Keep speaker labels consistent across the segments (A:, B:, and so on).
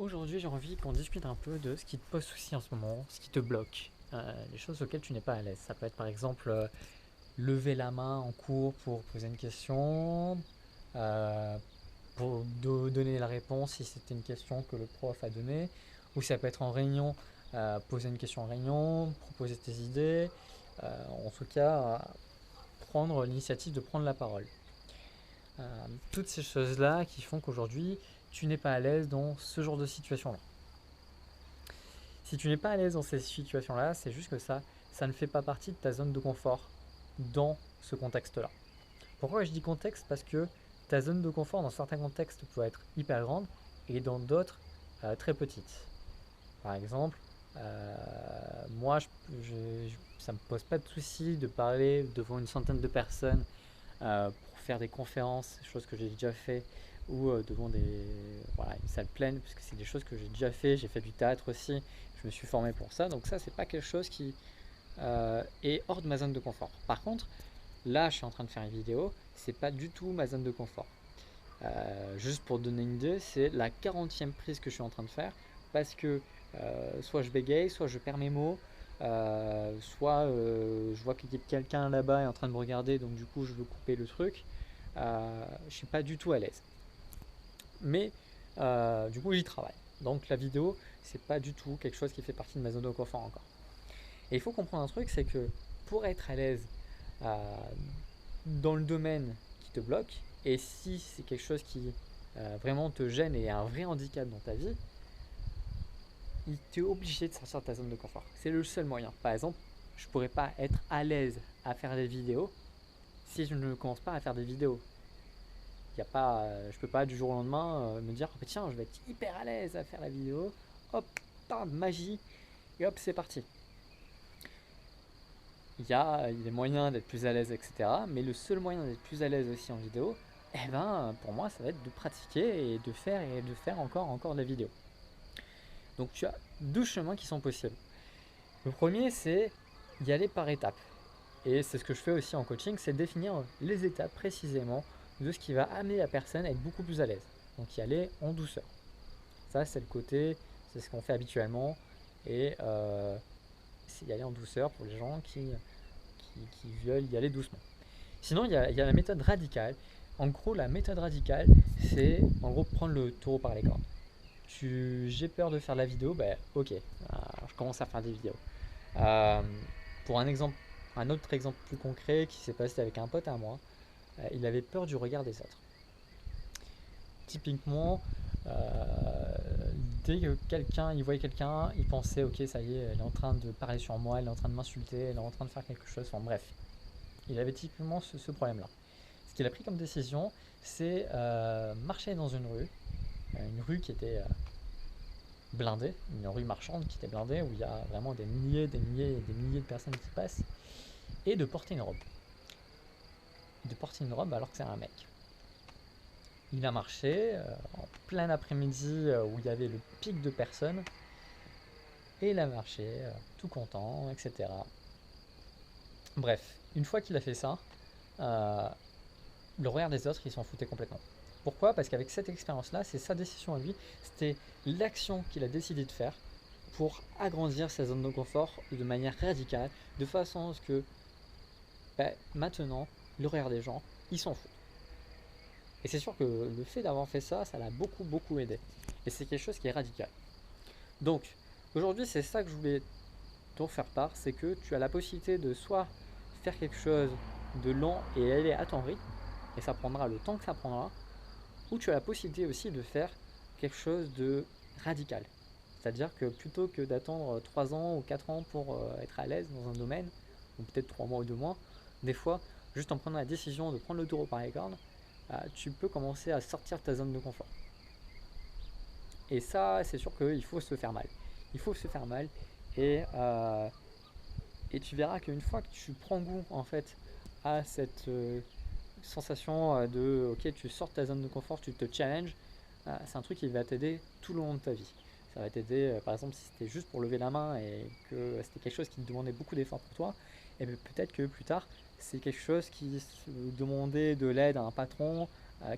A: Aujourd'hui, j'ai envie qu'on discute un peu de ce qui te pose souci en ce moment, ce qui te bloque, les choses auxquelles tu n'es pas à l'aise. Ça peut être par exemple lever la main en cours pour poser une question, euh, pour donner la réponse si c'était une question que le prof a donnée, ou ça peut être en réunion, poser une question en réunion, proposer tes idées, en tout cas prendre l'initiative de prendre la parole. Toutes ces choses-là qui font qu'aujourd'hui, tu n'es pas à l'aise dans ce genre de situation-là. Si tu n'es pas à l'aise dans ces situations-là, c'est juste que ça ne fait pas partie de ta zone de confort dans ce contexte-là. Pourquoi je dis contexte? Parce que ta zone de confort dans certains contextes peut être hyper grande et dans d'autres très petite. Par exemple, euh, moi, ça ne me pose pas de souci de parler devant une centaine de personnes pour faire des conférences, chose que j'ai déjà fait, ou devant voilà, une salle pleine, parce que c'est des choses que j'ai déjà fait. J'ai fait du théâtre aussi, je me suis formé pour ça, donc ça, c'est pas quelque chose qui est hors de ma zone de confort. Par contre, là, je suis en train de faire une vidéo, c'est pas du tout ma zone de confort. Juste pour te donner une idée, c'est la 40e prise que je suis en train de faire parce que soit je bégaye, soit je perds mes mots, soit je vois qu'il y a quelqu'un là-bas est en train de me regarder, donc du coup je veux couper le truc. Je suis pas du tout à l'aise. Mais du coup j'y travaille. Donc la vidéo, c'est pas du tout quelque chose qui fait partie de ma zone de confort encore. Et il faut comprendre un truc, c'est que pour être à l'aise euh, dans le domaine qui te bloque, et si c'est quelque chose qui vraiment te gêne et est un vrai handicap dans ta vie, il t'est obligé de sortir de ta zone de confort. C'est le seul moyen. Par exemple, je ne pourrais pas être à l'aise à faire des vidéos si je ne commence pas à faire des vidéos. Je ne peux pas du jour au lendemain me dire oh, tiens, je vais être hyper à l'aise à faire la vidéo. Hop, de magie, et hop, c'est parti. Il y a des moyens d'être plus à l'aise, etc. Mais le seul moyen d'être plus à l'aise aussi en vidéo, eh ben, pour moi, ça va être de pratiquer et de faire encore de la vidéo. Donc tu as deux chemins qui sont possibles. Le premier, c'est y aller par étapes. Et c'est ce que je fais aussi en coaching, c'est définir les étapes précisément de ce qui va amener la personne à être beaucoup plus à l'aise. Donc y aller en douceur. Ça, c'est le côté, c'est ce qu'on fait habituellement. Et c'est y aller en douceur pour les gens qui veulent y aller doucement. Sinon, il y a la méthode radicale. En gros, la méthode radicale, c'est en gros prendre le taureau par les cornes. J'ai peur de faire la vidéo, ben ok, je commence à faire des vidéos. Euh, pour un autre exemple plus concret qui s'est passé avec un pote à moi, il avait peur du regard des autres. Typiquement, dès que il voyait quelqu'un, il pensait ok, ça y est, elle est en train de parler sur moi, elle est en train de m'insulter, elle est en train de faire quelque chose. Enfin bref, il avait typiquement ce problème-là. Ce qu'il a pris comme décision, c'est marcher dans une rue qui était blindée, une rue marchande qui était blindée, où il y a vraiment des milliers de personnes qui passent, et de porter une robe. De porter une robe alors que c'est un mec. Il a marché en plein après-midi où il y avait le pic de personnes, et il a marché tout content, etc. Bref, une fois qu'il a fait ça, euh, le regard des autres, ils s'en foutaient complètement. Pourquoi? Parce qu'avec cette expérience-là, c'est sa décision à lui, c'était l'action qu'il a décidé de faire pour agrandir sa zone de confort de manière radicale, de façon à ce que maintenant, le regard des gens, ils s'en foutent. Et c'est sûr que le fait d'avoir fait ça, ça l'a beaucoup aidé. Et c'est quelque chose qui est radical. Donc, aujourd'hui, c'est ça que je voulais t'en faire part, c'est que tu as la possibilité de soit faire quelque chose de lent et aller à ton rythme, et ça prendra le temps que ça prendra, ou tu as la possibilité aussi de faire quelque chose de radical. C'est-à-dire que plutôt que d'attendre 3 ans ou 4 ans pour être à l'aise dans un domaine, ou peut-être 3 mois ou 2 mois, des fois, juste en prenant la décision de prendre le taureau par les cornes, tu peux commencer à sortir de ta zone de confort. Et ça, c'est sûr qu'il faut se faire mal. Il faut se faire mal et tu verras qu'une fois que tu prends goût en fait à cette sensation de ok, tu sors de ta zone de confort, tu te challenges, c'est un truc qui va t'aider tout le long de ta vie. Ça va t'aider, par exemple, si c'était juste pour lever la main et que c'était quelque chose qui te demandait beaucoup d'efforts pour toi, et bien peut-être que plus tard, c'est quelque chose qui se demandait de l'aide à un patron,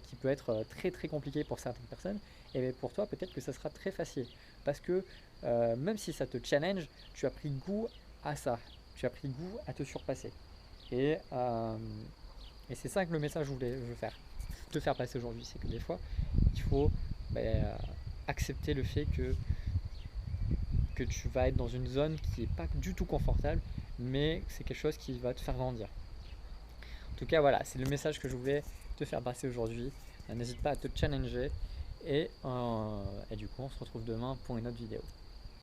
A: qui peut être très très compliqué pour certaines personnes, et bien pour toi peut-être que ça sera très facile. Parce que même si ça te challenge, tu as pris goût à ça, tu as pris goût à te surpasser. Et, euh, et c'est ça que le message que je veux te faire passer aujourd'hui, c'est que des fois, il faut accepter le fait que tu vas être dans une zone qui n'est pas du tout confortable, mais c'est quelque chose qui va te faire grandir. En tout cas, voilà, c'est le message que je voulais te faire passer aujourd'hui. N'hésite pas à te challenger et du coup, on se retrouve demain pour une autre vidéo.